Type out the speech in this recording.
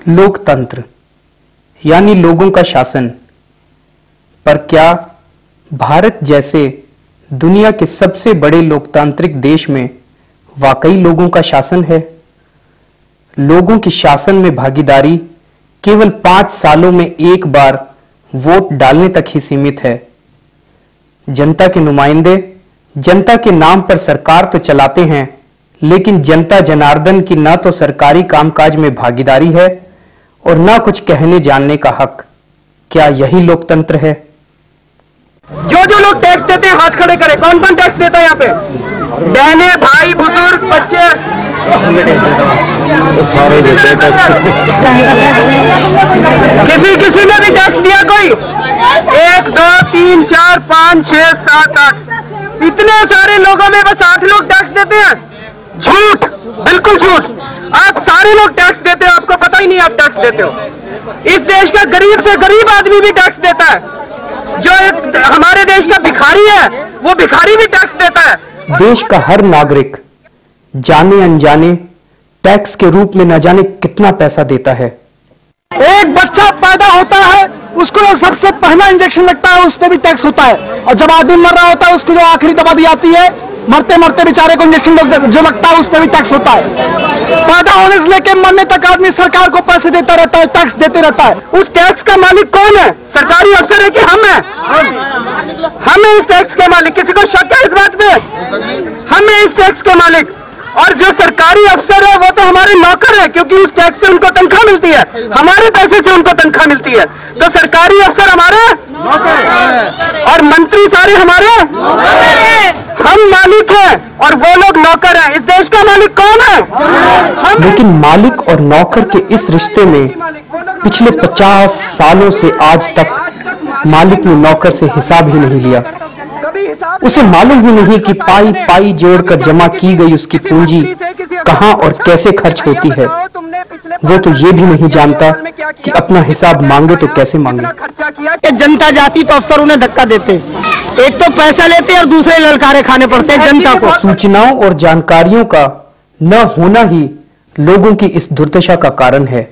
लोकतंत्र यानी लोगों का शासन। पर क्या भारत जैसे दुनिया के सबसे बड़े लोकतांत्रिक देश में वाकई लोगों का शासन है? लोगों की शासन में भागीदारी केवल 5 सालों में एक बार वोट डालने तक ही सीमित है। जनता के नुमाइंदे जनता के नाम पर सरकार तो चलाते हैं, लेकिन जनता जनार्दन की न तो सरकारी कामकाज में भागीदारी है और न कुछ कहने जानने का हक। क्या यही लोकतंत्र है? जो लोग टैक्स देते हैं हाथ खड़े करें। कौन कौन टैक्स देता है यहाँ पे? बहने, भाई, बुजुर्ग, बच्चे, सारे देते हैं टैक्स। किसी ने भी टैक्स दिया? कोई 1 2 3 4 5 6 7 8 इतने सारे लोगों में बस 8 लोग टैक्स देते हैं। झूठ, बिल्कुल झूठ। आप सारे लोग टैक्स देते हो, आपको पता ही नहीं आप टैक्स देते हो। इस देश का गरीब से गरीब आदमी भी टैक्स देता है। जो एक हमारे देश का भिखारी है, वो भिखारी भी टैक्स देता है। देश का हर नागरिक जाने अनजाने टैक्स के रूप में न जाने कितना पैसा देता है। एक बच्चा पैदा होता है, उसको जो सबसे पहला इंजेक्शन लगता है उस पर भी टैक्स होता है, और जब आदमी मर रहा होता है उसको जो आखिरी दवा दी जाती है, मरते मरते बेचारे को इंजेक्शन जो लगता है उस पर भी टैक्स होता है। पैदा होने से लेकर मरने तक आदमी सरकार को पैसे देता रहता है, टैक्स देते रहता है। उस टैक्स का मालिक कौन है? सरकारी अफसर है कि हम हैं? हम हैं इस टैक्स के मालिक। किसी को शक है इस बात पे? हम हैं इस टैक्स के मालिक। और जो सरकारी अफसर है वो तो हमारे नौकर है, क्योंकि उस टैक्स से उनको तनख्वाह मिलती है, हमारे पैसे से उनको तनख्वाह मिलती है। तो सरकारी अफसर हमारे और मंत्री सारे हमारे, हम मालिक हैं और वो लोग नौकर हैं। इस देश का मालिक कौन है? लेकिन मालिक और नौकर के इस रिश्ते में पिछले 50 सालों से आज तक मालिक ने नौकर से हिसाब ही नहीं लिया। उसे मालूम ही नहीं कि पाई पाई जोड़कर जमा की गई उसकी पूंजी कहां और कैसे खर्च होती है। वो तो ये भी नहीं जानता कि अपना हिसाब मांगे तो कैसे मांगे। जनता जाती तो अफसर उन्हें धक्का देते, एक तो पैसा लेते और दूसरे ललकारे खाने पड़ते हैं जनता को। सूचनाओं और जानकारियों का न होना ही लोगों की इस दुर्दशा का कारण है।